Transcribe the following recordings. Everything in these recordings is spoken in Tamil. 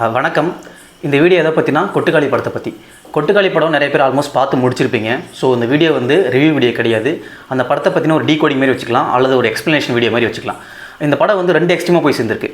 வணக்கம். இந்த வீடியோ எதை பற்றினா கொட்டுக்காளி படத்தை பற்றி. கொட்டுக்காளி படம் நிறைய பேர் ஆல்மோஸ்ட் பார்த்து முடிச்சிருப்பீங்க. ஸோ இந்த வீடியோ வந்து ரிவ்யூ வீடியோ கிடையாது. அந்த படத்தை பற்றின ஒரு டீகோடிங் மாதிரி வச்சுக்கலாம், அல்லது ஒரு எக்ஸ்ப்ளனேஷன் வீடியோ மாதிரி வச்சுக்கலாம். இந்த படம் வந்து ரெண்டு எக்ஸ்ட்ரீமாக போய் சேர்ந்துருக்கு.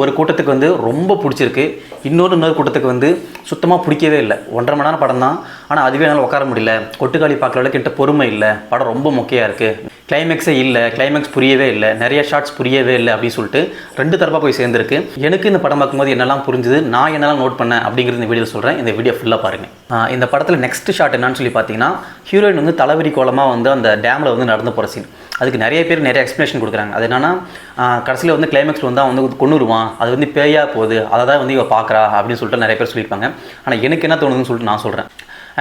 ஒரு கூட்டத்துக்கு வந்து ரொம்ப பிடிச்சிருக்கு, இன்னொரு கூட்டத்துக்கு வந்து சுத்தமாக பிடிக்கவே இல்லை. 1.5 மணி நேரம் படம் தான், ஆனால் அதுவே என்னால் உட்கார முடியல. கொட்டுக்காளி பார்க்குற அளவுக்கு என்கிட்ட பொறுமை இல்லை, படம் ரொம்ப மொக்கையாக இருக்குது, கிளைமேக்ஸே இல்லை, கிளைமேக்ஸ் புரியவே இல்லை, நிறைய ஷார்ட்ஸ் புரியவே இல்லை அப்படின்னு சொல்லிட்டு ரெண்டு தரப்பாக போய் சேர்ந்துருக்கு. எனக்கு இந்த படம் பார்க்கும்போது என்னெல்லாம் புரிஞ்சுது, நான் என்னெல்லாம் நோட் பண்ணேன் அப்படிங்கிறது இந்த வீடியோ சொல்கிறேன். இந்த வீடியோ ஃபுல்லாக பாருங்கள். இந்த படத்தில் நெக்ஸ்ட் ஷாட் என்னன்னு சொல்லி பார்த்தீங்கன்னா, ஹீரோயின் வந்து தலைவரி கோலமாக வந்து அந்த டேமில் வந்து நடந்து போகிற சீன். அதுக்கு நிறைய பேர் நிறைய எக்ஸ்ப்ளனேஷன் கொடுக்குறாங்க. அது என்னன்னா, கடைசியில் வந்து கிளைமேக்ஸ் வந்து அவன் வந்து கொண்டுருவான், அது வந்து பேயாக போகுது, அதை தான் வந்து இவ பார்க்குறா அப்படின்னு சொல்லிட்டு நிறைய பேர் சொல்லியிருப்பாங்க. ஆனால் எனக்கு என்ன தோணுதுன்னு சொல்லிட்டு நான் சொல்கிறேன்.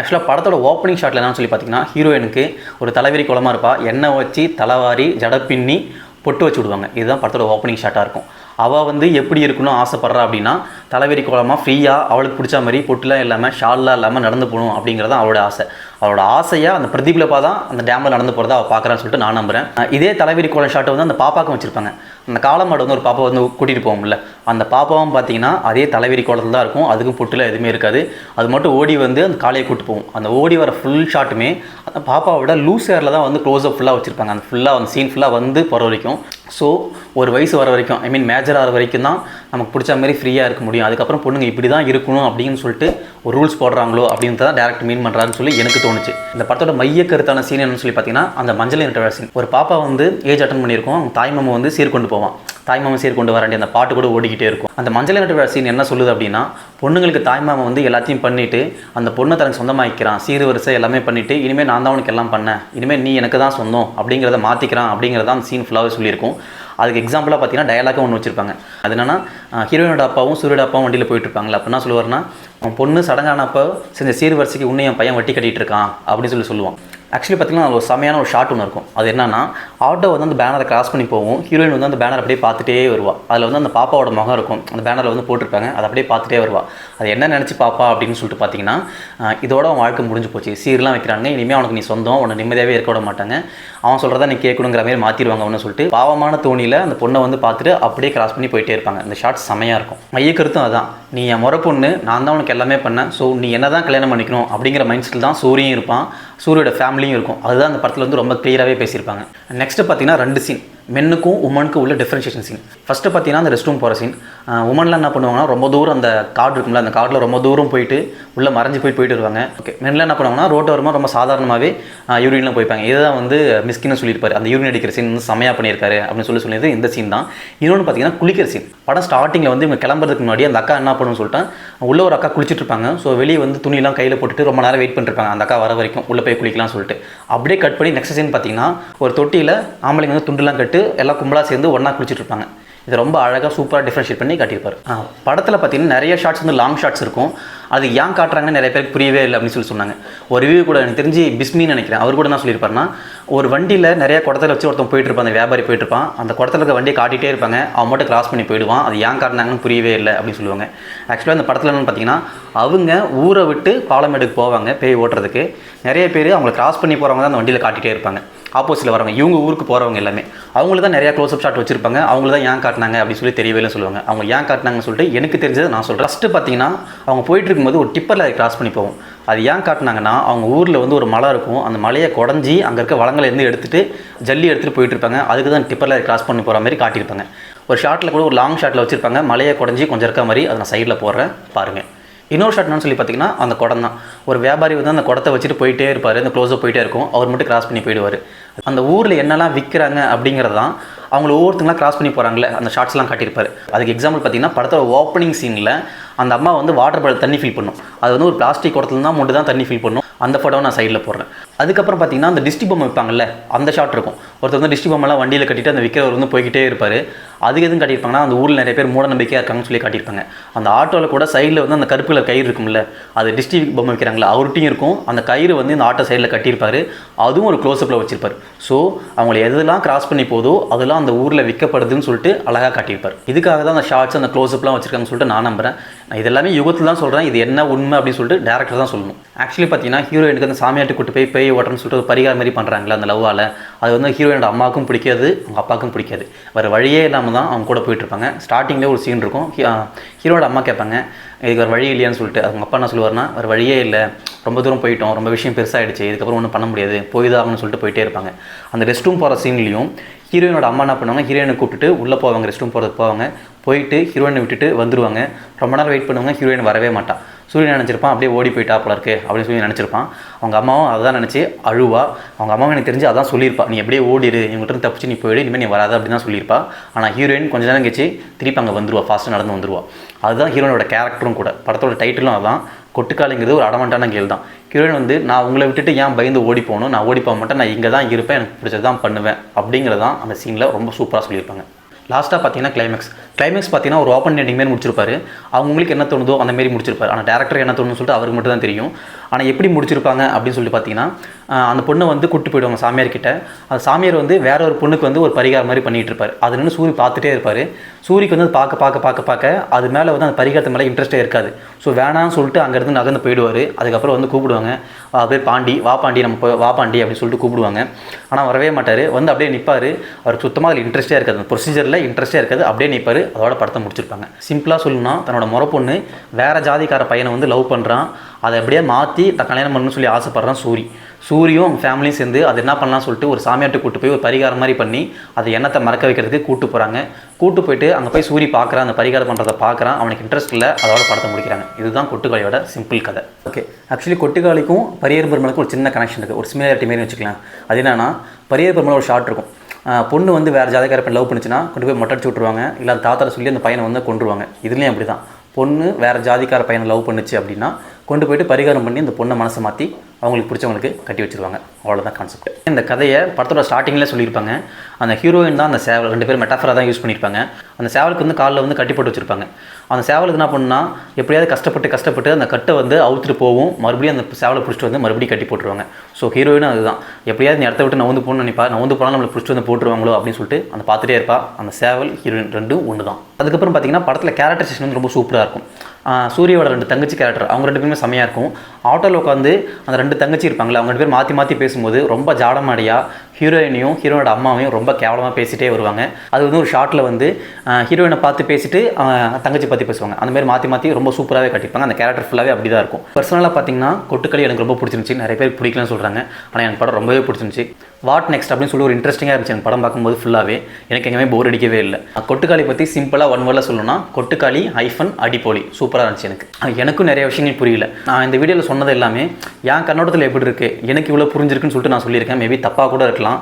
ஆக்சுவலாக படத்தோட ஓப்பனிங் ஷாட்டில் என்னன்னு சொல்லி பார்த்தீங்கன்னா, ஹீரோயினுக்கு ஒரு தலைவரி குளமாக இருப்பா, எண்ணெய் வச்சு தலைவாரி ஜட பின்னி பொட்டு வச்சு விடுவாங்க. இதுதான் படத்தோட ஓப்பனிங் ஷாட்டாக இருக்கும். அவள் வந்து எப்படி இருக்கணும்னு ஆசைப்பட்றா அப்படின்னா, தலைவரி கோலமாக ஃப்ரீயாக அவளுக்கு பிடிச்ச மாதிரி பொட்டுலாம் இல்லாமல் ஷால்லாம் இல்லாமல் நடந்து போகணும் அப்படிங்கிறது அவளோட ஆசை. அவளோட ஆசையாக அந்த பிரதீபில் தான் அந்த டேமில் நடந்து போகிறதா அவள் பார்க்குறான்னு சொல்லிட்டு நான் நம்புகிறேன். இதே தலைவரி கோலம் ஷாட்டை வந்து அந்த பாப்பாவுக்கும் வச்சுருப்பாங்க. அந்த காலமாடு வந்து ஒரு பாப்பா வந்து கூட்டிகிட்டு போவோம்ல, அந்த பாப்பாவும் பார்த்தீங்கன்னா அதே தலைவரி கோலத்தில் தான் இருக்கும், அதுக்கும் பொட்டுலாம் எதுவுமே இருக்காது. அது மட்டும் ஓடி வந்து அந்த காலையை கூட்டு போகும். அந்த ஓடி வர ஃபுல் ஷாட்டுமே அந்த பாப்பாவோட லூஸ் ஹேரில் தான் வந்து க்ளோஸ்அப் ஃபுல்லாக வச்சுருப்பாங்க. அந்த ஃபுல்லாக அந்த சீன் ஃபுல்லாக வந்து போகிற வரைக்கும். ஸோ ஒரு வயசு வர வரைக்கும், ஐ மீன் மேஜர் ஆகிற வரைக்கும் தான் நமக்கு பிடிச்ச மாதிரி ஃப்ரீயாக இருக்க முடியும். அதுக்கப்புறம் பொண்ணுங்க இப்படி தான் இருக்கணும் அப்படின்னு சொல்லிட்டு ஒரு ரூல்ஸ் போடுறாங்களோ அப்படின்னு தான் டேரக்ட் மீன் பண்ணுறாருன்னு சொல்லி எனக்கு தோணுச்சு. இந்த படத்தோட மைய கருத்தான சீன் என்னன்னு சொல்லி பார்த்தீங்கன்னா, அந்த மஞ்சள் நிற சீன். ஒரு பாப்பா வந்து ஏஜ் அட்டன் பண்ணியிருக்கோம், அவங்க தாய்மாமா வந்து சீர் கொண்டு போவான், தாய்மாமா சீர் கொண்டு வரண்டி அந்த பாட்டு கூட ஓடிக்கிட்டே இருக்கும். அந்த மஞ்சள் நிற சீன் என்ன சொல்லுது அப்படின்னா, பொண்ணுங்களுக்கு தாய்மாமா வந்து எல்லாத்தையும் பண்ணிவிட்டு அந்த பொண்ணை தனக்கு சொந்தமாக்கிறான், சீர் வரிசை எல்லாமே பண்ணிவிட்டு, இனிமேல் நான் தான் உனக்கு எல்லாம் பண்ணேன், இனிமேல் நீ எனக்கு தான் சொந்தம் அப்படிங்கிறத மாற்றிக்கிறான் அப்படிங்கிறத அந்த சீன் ஃபுல்லாகவே சொல்லியிருக்கும். அதுக்கு எக்ஸாம்பிளாக பார்த்தீங்கன்னா டயலாக ஒன்று வச்சுருப்பாங்க. அது என்னன்னா, ஹீரோயினோட அப்பாவும் சூரியோட அப்பாவும் வண்டியில் போயிட்டு இருப்பாங்களா, அப்போ என்ன சொல்லுவார்னா, அவன் பொண்ணு சடங்கானப்போ செஞ்ச சீர் வரிசைக்கு உன்னை என் பையன் வட்டி கட்டிகிட்டு இருக்கான் அப்படின்னு சொல்லுவான். ஆக்சுவலி பார்த்திங்கன்னா ஒரு செமையான ஒரு ஷாட் ஒன்று இருக்கும். அது என்னன்னா, ஆட்டோ வந்து அந்த பேனரை கிராஸ் பண்ணி போகும், ஹீரோயின் வந்து அந்த பேனர் அப்படியே பார்த்துட்டே வருவாள். அதில் வந்து அந்த பாப்பாவோட முகம் இருக்கும், அந்த பேனரில் வந்து போட்டிருப்பாங்க, அதை அப்படியே பார்த்துட்டே வருவாள். அது என்ன நினச்சி பாப்பா அப்படின்னு சொல்லிட்டு பார்த்தீங்கன்னா, இதோட அவன் வாழ்க்கை முடிஞ்சு போச்சு, சீர்லாம் வைக்கிறாங்க, இனிமேல் அவனுக்கு நீ சொந்தம், அவனை நிம்மதியாகவே இருக்க விட மாட்டாங்க, அவன் சொல்கிறதா நீ கேட்கணுங்கிற மாதிரி மாற்றிடுவாங்க அவனு சொல்லிட்டு பாவமான தோணியில் அந்த பொண்ணை வந்து பார்த்துட்டு அப்படியே கிராஸ் பண்ணி போயிட்டே இருப்பாங்க. அந்த ஷாட் செமையாக இருக்கும். மைய கருத்தும் அதுதான், நீ என் முறை பொண்ணு, நான் தான் உனக்கு எல்லாமே பண்ணேன், ஸோ நீ என்ன தான் கல்யாணம் பண்ணிக்கணும் அப்படிங்கிற மைண்ட் செட்டில் தான் சூரியும் இருப்பான், சூரியோட ஃபேமிலியும் இருக்கும். அதுதான் அந்த படத்தில் வந்து ரொம்ப கிளியராகவே பேசியிருப்பாங்க. நெக்ஸ்ட்டு பார்த்தீங்கன்னா 2 சீன், மென்னுக்கும் உமனுக்கும் உள்ள டிஃப்ரென்ஷியேஷன் சீன். ஃபஸ்ட்டு பார்த்தீங்கன்னா அந்த ரெஸ்ட் ரூம் போகிற சீன். உமன்லாம் என்ன பண்ணுவாங்கன்னா, ரொம்ப தூரம் அந்த கார்டு இருக்கும்ல, அந்த கார்டில் ரொம்ப தூரம் போயிட்டு உள்ளே மறைஞ்சு போயிட்டு வருவாங்க. ஓகே, மென்லாம் என்ன பண்ணுவாங்கன்னா, ரோட்டு வருமா ரொம்ப சாதாரணமாகவே யூரின்லாம் போய்ப்பாங்க. இதுதான் வந்து மிஸ்கின்னு சொல்லியிருப்பாரு. அந்த யூரின் அடிக்கிற சீன் வந்து செமையாக பண்ணியிருக்காரு அப்படின்னு சொல்லியது இந்த சீன் தான். இன்னொன்று பார்த்தீங்கன்னா குளிக்கிற சீன். படம் ஸ்டார்டிங்கில் வந்து இவங்க கிளம்புறதுக்கு முன்னாடி அந்த அக்கா என்ன பண்ணுன்னு சொல்லிட்டு, உள்ள ஒரு அக்கா குளிச்சுட்டு இருப்பாங்க. ஸோ வெளியே வந்து துணியெல்லாம் கையில் போட்டுட்டு ரொம்ப நேரம் வெயிட் பண்ணிருப்பாங்க, அந்த அக்கா வர வரைக்கும் உள்ளே போய் குளிக்கலாம் சொல்லிட்டு. அப்படியே கட் பண்ணி நெக்ஸ்ட் சீன் பார்த்தீங்கன்னா, ஒரு தொட்டியில் ஆம்பளைங்க வந்து துண்டுலாம் கட்டு எல்லாம் கும்பலாக சேர்ந்து ஒன்றா குளிச்சுட்டு இருப்பாங்க. இது ரொம்ப அழகாக சூப்பராக டிஃப்ரென்ஷியேட் பண்ணி காட்டியிருப்பார். படத்தில் பார்த்தீங்கன்னா நிறைய ஷார்ட்ஸ் வந்து லாங் ஷார்ட்ஸ் இருக்கும். அது ஏன் காட்டுறாங்கன்னு நிறைய பேருக்கு புரியவே இல்லை அப்படின்னு சொன்னாங்க. ஒரு ரிவ்யூ கூட எனக்கு தெரிஞ்சு பிஸ்மின்னு நினைக்கிறேன், அவர் கூட என்ன சொல்லியிருப்பாருன்னா, ஒரு வண்டியில் நிறைய குடத்தில் வச்சு ஒருத்தன் போயிட்டு இருப்பான், அந்த வியாபாரி போயிட்டு இருப்பான், அந்த குடத்தில் இருக்க வண்டியை காட்டிகிட்டே இருப்பாங்க, அவன் மட்டும் கிராஸ் பண்ணி போயிடுவான், அது ஏன் காட்டினாங்கன்னு புரியவே இல்லை அப்படின்னு சொல்லுவாங்க. ஆக்சுவலாக அந்த படத்தில் என்னென்னு பார்த்தீங்கன்னா, அவங்க ஊரை விட்டு பாலமேடுக்கு போவாங்க பேய் ஓட்டுறதுக்கு. நிறைய பேர் அவங்களை கிராஸ் பண்ணி போகிறவங்க தான் அந்த வண்டியில் காட்டிகிட்டே இருப்பாங்க. ஆப்போசிட்டில் வரவங்க இவங்க ஊருக்கு போகிறவங்க எல்லாமே அவங்களுக்கு தான் நிறையா க்ளோஸ்அப் ஷாட் வச்சிருப்பாங்க. அவங்கள தான் ஏன் காட்டினாங்க அப்படின்னு சொல்லி தெரியவே சொல்லுவாங்க. அவங்க ஏன் காட்டினாங்கன்னு சொல்லிட்டு எனக்கு தெரிஞ்சதை நான் சொல்கிறேன். ஃபஸ்ட்டு பார்த்தீங்கன்னா, அவங்க போயிட்டு இருக்கும்போது ஒரு டிப்பரில் அதை கிராஸ் பண்ணி போவோம். அது ஏன் காட்டினாங்கன்னா, அவங்க ஊரில் வந்து ஒரு மலை இருக்கும், அந்த மலையை குடஞ்சி அங்கே இருக்க வளங்களை இருந்து எடுத்துகிட்டு ஜல்லி எடுத்துகிட்டு போயிட்டு இருப்பாங்க. அதுக்கு தான் டிப்பரில் கிராஸ் பண்ணி போகிற மாதிரி காட்டியிருப்பாங்க. ஒரு ஷாட்டில் கூட ஒரு லாங் ஷாட்டில் வச்சுருப்பாங்க, மலையை குடஞ்சி கொஞ்சம் இருக்க மாதிரி. அதை நான் சைடில் போடுறேன் பாருங்கள். இன்னொரு ஷாட் என்னன்னு சொல்லி பார்த்தீங்கன்னா, அந்த குடம் தான். ஒரு வியாபாரி வந்து அந்த குடத்தை வச்சுட்டு போயிட்டே இருப்பார், அந்த க்ளோஸாக போயிட்டே இருக்கும், அவர் மட்டும் கிராஸ் பண்ணி போயிடுவார். அந்த ஊரில் என்னெல்லாம் விற்கிறாங்க அப்படிங்கிறது தான் அவங்கள ஒவ்வொருத்தங்களாம் கிராஸ் பண்ணி போகிறாங்களே அந்த ஷார்ட்ஸ்லாம் காட்டியிருப்பார். அதுக்கு எக்ஸாம்பிள் பார்த்தீங்கன்னா, படத்தோட ஓப்பனிங் சீனில் அந்த அம்மா வந்து வாட்டர் பாட்டில் தண்ணி ஃபில் பண்ணும். அது வந்து ஒரு பிளாஸ்டிக் குடத்துல தான் மட்டும் தான் தண்ணி ஃபில் பண்ணும். அந்த படம் நான் சைடில் போடுறேன். அதுக்கப்புறம் பார்த்தீங்கன்னா, அந்த டிஸ்டி பொம்மை வைப்பாங்கல்ல, அந்த ஷாட் இருக்கும். ஒருத்தர் வந்து டிஸ்டி பொம்மைலாம் வண்டியில் கட்டிட்டு அந்த விற்கிறவர் வந்து போய்கிட்டே இருப்பார். அதுக்கு எதுவும் காட்டியிருப்பாங்கன்னா, அந்த ஊரில் நிறைய பேர் மூட நம்பிக்கையாக இருக்காங்கன்னு சொல்லி காட்டியிருப்பாங்க. அந்த ஆட்டோவில் கூட சைடில் வந்து அந்த கருப்பு கலர் கயிறு இருக்கும்ல, அது டிஸ்டி பொம்மை வைக்கிறாங்களா அவர்கிட்டையும் இருக்கும். அந்த கயிறு வந்து இந்த ஆட்டோ சைடில் கட்டியிருப்பார், அதுவும் ஒரு க்ளோஸ்அப்பில் வச்சிருப்பார். ஸோ அவங்களை எதெல்லாம் கிராஸ் பண்ணி போதோ அதெல்லாம் அந்த ஊரில் விற்கப்படுதுன்னு சொல்லிட்டு அழகாக காட்டியிருப்பார். இதுக்காக தான் அந்த ஷார்ட்ஸ் அந்த க்ளோஸ்அப்லாம் வச்சிருக்காங்கன்னு சொல்லிட்டு நான் நம்புகிறேன். நான் இதெல்லாமே யுகத்தில் தான் சொல்கிறேன், இது என்ன உண்மை உண்மை அப்படின்னு சொல்லிட்டு டேரக்டர் தான் சொல்லணும். ஆக்சுவலி பார்த்தீங்கன்னா ஹீரோயினுக்கு அந்த சாமியாட்டி கூட்டு போய் பேய் ஓட்டுறன்னு சொல்லிட்டு ஒரு பரிகாரம் மாதிரி பண்ணுறாங்களே அந்த லவ்வால், அது வந்து ஹீரோயினோட அம்மாவுக்கும் பிடிக்காது, அவங்க அப்பாவுக்கும் பிடிக்காது. வேறு வழியே இல்லாமல் தான் அவங்க கூட போயிட்டுருப்பாங்க. ஸ்டார்டிங்லேயே ஒரு சீன் இருக்கும், ஹீரோட அம்மா கேட்பாங்க இதுக்கு ஒரு வழி இல்லையான்னு சொல்லிட்டு. அவங்க அப்பா என்ன சொல்லுவார்னா, வேறு வழியே இல்லை, ரொம்ப தூரம் போயிட்டோம், ரொம்ப விஷயம் பெருசாகிடுச்சு, இதுக்கப்புறம் ஒன்றும் பண்ண முடியாது, போய்தாகணும்னு சொல்லிட்டு போயிட்டே இருப்பாங்க. அந்த ரெஸ்ட் ரூம் போகிற சீன்லேயும் ஹீரோயினோட அம்மா என்ன பண்ணுவாங்க, ஹீரோயினை கூப்பிட்டுட்டு உள்ளே போவாங்க, ரெஸ்ட் ரூம் போகிறதுக்கு போவாங்க, போயிட்டு ஹீரோயினை விட்டுட்டு வந்துடுவாங்க. ரொம்ப நேரம் வெயிட் பண்ணுவாங்க, ஹீரோயின் வரவே மாட்டான். சூரியன் நினச்சிருப்பான் அப்படியே ஓடி போயிட்டா போல இருக்குது அப்படின்னு சொல்லி நினச்சிருப்பான். அவங்க அம்மாவும் அதான் நினச்சி அழுவா. அவங்க அம்மாவும் எனக்கு தெரிஞ்சு அதான் சொல்லியிருப்பா, நீ எப்படியே ஓடிடு, இவங்ககிட்ட தப்பிச்சு நீ போயிடு, இனிமேல் நீ வராது அப்படின்னு தான் சொல்லியிருப்பா. ஆனால் ஹீரோயின் கொஞ்சம் நேரம் கழிச்சு திருப்பி அங்கே வந்துருவா, ஃபாஸ்ட்டாக நடந்து வந்துருவா. அதுதான் ஹீரோனோட கேரக்டரும் கூட. படத்தோட டைட்டிலும் அதான். கொட்டுக்காளிங்கிறது ஒரு அடமண்டான கேள் தான். ஹீரோயின் வந்து நான் உங்களை விட்டுட்டு ஏன் பயந்து ஓடி போகணும், நான் ஓடி போக மாட்டேன், நான் இங்கே தான் இருப்பேன், எனக்கு பிடிச்சது தான் பண்ணுவேன் அப்படிங்கிறதான் அந்த சீனில் ரொம்ப சூப்பராக சொல்லியிருப்பாங்க. லாஸ்ட்டாக பார்த்தீங்கன்னா கிளைமேக்ஸ் பார்த்தீங்கன்னா ஒரு ஓப்பன் எண்டிங் மாரி முடிச்சிருப்பாரு. அவங்களுக்கு என்ன தோணுதோ அந்த மாரி முடிச்சிருப்பாரு. ஆனால் டேரக்டர் என்ன தோணுன்னு சொல்லிட்டு அவருக்கு மட்டும் தான் தெரியும். ஆனால் எப்படி முடிச்சிருப்பாங்க அப்படின்னு சொல்லி பார்த்தீங்கன்னா, அந்த பொண்ணை வந்து கூப்பிட்டு போயிடுவாங்க சாமியார்கிட்ட. அந்த சாமியார் வந்து வேற ஒரு பொண்ணுக்கு வந்து ஒரு பரிகாரம் மாதிரி பண்ணிகிட்டு இருப்பார். அது நின்று சூரி பார்த்துட்டே இருப்பார். சூரிக்கு வந்து பார்க்க அது மேலே வந்து அந்த பரிகாரத்து மேலே இன்ட்ரெஸ்ட்டே இருக்காது. ஸோ வேணான்னு சொல்லிட்டு அங்கேருந்து நகர்ந்து போயிடுவார். அதுக்கப்புறம் வந்து கூப்பிடுவாங்க, பேர் பாண்டி, வா பாண்டி, நம்ம வா பாண்டி அப்படின்னு சொல்லிட்டு கூப்பிடுவாங்க. ஆனால் வரவே மாட்டார். வந்து அப்படியே நிற்பார். அவருக்கு சுத்தமாக அதில் இன்ட்ரெஸ்ட்டே இருக்காது, அந்த ப்ரொசீஜரில் இன்ட்ரெஸ்ட்டே இருக்காது. அப்படியே நிற்பார். அதோட படத்தை முடிச்சிருப்பாங்க. சிம்பிளாக சொல்லணும்னா, தன்னோட முறை பொண்ணு வேறு ஜாதிக்கார பையனை வந்து லவ் பண்ணுறான், அதை அப்படியே மாற்றி கல்யாணம் பண்ணணும்னு சொல்லி ஆசைப்பட்றான் சூரியும் அவங்க ஃபேமிலியும் சேர்ந்து அது என்ன பண்ணலாம்னு சொல்லிட்டு ஒரு சாமியார்ட்ட கூட்டு போய் ஒரு பரிகாரம் மாதிரி பண்ணி அதை எண்ணத்தை மறக்க வைக்கிறதுக்கு கூட்டு போயிட்டு அங்கே போய் சூரி பார்க்குறான், அந்த பரிகாரம் பண்ணுறதை பார்க்குறான். அவனுக்கு இன்ட்ரெஸ்ட் இல்லை, அதோட படத்தை முடிக்கிறாங்க. இதுதான் கொட்டுக்காளியோட சிம்பிள் கதை. ஓகே, ஆக்சுவலி கொட்டுக்காளிக்கும் பரியேறும் பெருமாளுக்கும் ஒரு சின்ன கனெக்ஷன் இருக்குது, ஒரு சிமிலாரிட்டி மாரி வச்சுக்கலாம். அது என்னன்னா, பரியேறும் பெருமாள் ஒரு ஷார்ட் இருக்கும். பொண்ணு வந்து வேறு ஜாதிக்கார பையன் லவ் பண்ணிச்சுன்னா கொண்டு போய் மொட்டடிச்சு விட்ருவாங்க, இல்லை அந்த தாத்தாட்ட சொல்லி அந்த பையனை வந்து கொண்டுருவாங்க. இதுலேயும் அப்படி தான், பொண்ணு வேறு ஜாதிக்கார பையனை லவ் பண்ணிச்சு அப்படின்னா கொண்டு போயிட்டு பரிகாரம் பண்ணி அந்த பொண்ணை மனசை மாற்றி அவங்களுக்கு பிடிச்சவங்களுக்கு கட்டி வச்சுருவாங்க. அவ்வளோதான் கான்செப்ட். இந்த கதையை படத்தோட ஸ்டார்டிங்கில் சொல்லியிருப்பாங்க. அந்த ஹீரோயின் தான் அந்த சேவல், 2 பேரும் மெட்டாஃபராக தான் யூஸ் பண்ணியிருப்பாங்க. அந்த சேவலுக்கு வந்து காலில் வந்து கட்டி போட்டு வச்சுருப்பாங்க. அந்த சேவலுக்கு என்ன பண்ணுன்னா, எப்படியாவது கஷ்டப்பட்டு அந்த கட்டை வந்து அவுத்துட்டு போகும், மறுபடியும் அந்த சேவலை பிடிச்சிட்டு வந்து மறுபடியும் கட்டி போட்டுருவாங்க. ஸோ ஹீரோயினும் அதுதான், எப்படியாவது இந்த இடத்த விட்டு நவுந்து போகணும்னு நினைப்பா, நவுந்து போனால் நம்மளை பிடிச்சிட்டு வந்து போட்டுருவாங்களோ அப்படின்னு சொல்லிட்டு அந்த பார்த்துட்டே இருப்பா. அந்த சேவல் ஹீரோயின் ரெண்டும் ஒன்று தான். அதுக்கப்புறம் பார்த்தீங்கன்னா படத்தில் கேரக்டரைசேஷன் வந்து ரொம்ப சூப்பராக இருக்கும். சூரியோட 2 தங்கச்சி கேரக்டர், அவங்க 2 பேருமே செம்மையாக இருக்கும். ஆட்டோவில் உட்காந்து அந்த 2 தங்கச்சி இருப்பாங்களே, அவங்க 2 பேர் மாற்றி பேசும்போது ரொம்ப ஜாடமாடியாக ஹீரோயினையும் ஹீரோனோட அம்மாவையும் ரொம்ப கேவலமாக பேசிகிட்டே வருவாங்க. அது வந்து ஒரு ஷார்ட்டில் வந்து ஹீரோயினை பார்த்து பேசிட்டு தங்கச்சி பற்றி பேசுவாங்க. அந்த மாதிரி மாற்றி ரொம்ப சூப்பராகவே கட்டிப்பாங்க. அந்த கேரக்டர் ஃபுல்லாகவே அப்படி தான் இருக்கும். பர்சனலாக பார்த்தீங்கன்னா கொட்டுக்காளி எனக்கு ரொம்ப பிடிச்சிருந்துச்சி. நிறைய பேர் பிடிக்கலன்னு சொல்கிறாங்க, ஆனால் எனக்கு படம் ரொம்பவே பிடிச்சிருந்துச்சி. வாட் நெக்ஸ்ட் அப்படின்னு சொல்லி ஒரு இன்ட்ரெஸ்டிங்காக இருந்துச்சு எனக்கு படம் பார்க்கும்போது. ஃபுல்லாகவே எனக்கு எங்கேயுமே போர் அடிக்கவே இல்லை. கொட்டுக்காளி பற்றி சிம்பிளாக 1 வேர்டில் சொல்லணும்னா, கொட்டுக்காளி அடிப்பொலி சூப்பராக இருந்துச்சு. எனக்கும் நிறைய விஷயங்கள் புரியல. நான் இந்த வீடியோவில் சொன்னது எல்லாமே என் கண்ணோட்டத்தில் எப்படி இருக்குது, எனக்கு இவ்வளோ புரிஞ்சிருக்குன்னு சொல்லிட்டு நான் சொல்லியிருக்கேன். மேபி தப்பாக கூட இருக்கலாம்.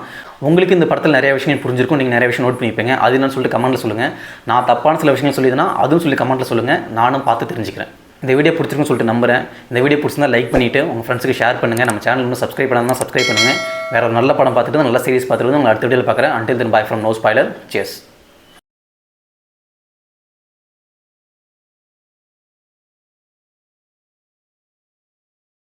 உங்களுக்கு இந்த படத்தில் நிறைய விஷயங்கள் புரிஞ்சிருக்கும், நீங்கள் நிறைய விஷயம் நோட் பண்ணிப்பீங்க. அது என்னன்னு சொல்லிட்டு கமெண்ட்டில் சொல்லுங்கள். நான் தப்பான சில விஷயங்கள் சொல்லிதுன்னா அதுவும் சொல்லி கமெண்ட்டில் சொல்லுங்கள், நானும் பார்த்து தெரிஞ்சுக்கிறேன். இந்த வீடியோ பிடிச்சிருக்குன்னு சொல்லிட்டு நம்புறேன். இந்த வீடியோ பிடிச்சிருந்தா லைக் பண்ணிவிட்டு உங்கள் ஃப்ரெண்ட்ஸுக்கு ஷேர் பண்ணுங்கள். நம்ம சேனல் இன்னும் சப்ஸ்கிரைப் பண்ணாமல் சப்ஸ்கிரைப் பண்ணுங்கள். வேறு ஒரு நல்ல படம் பார்த்துட்டு நல்ல சீரிஸ் பார்த்துட்டு உங்களை அடுத்த வீடியோவில் பார்க்குறேன். Until then, bye from No Spoiler. Cheers.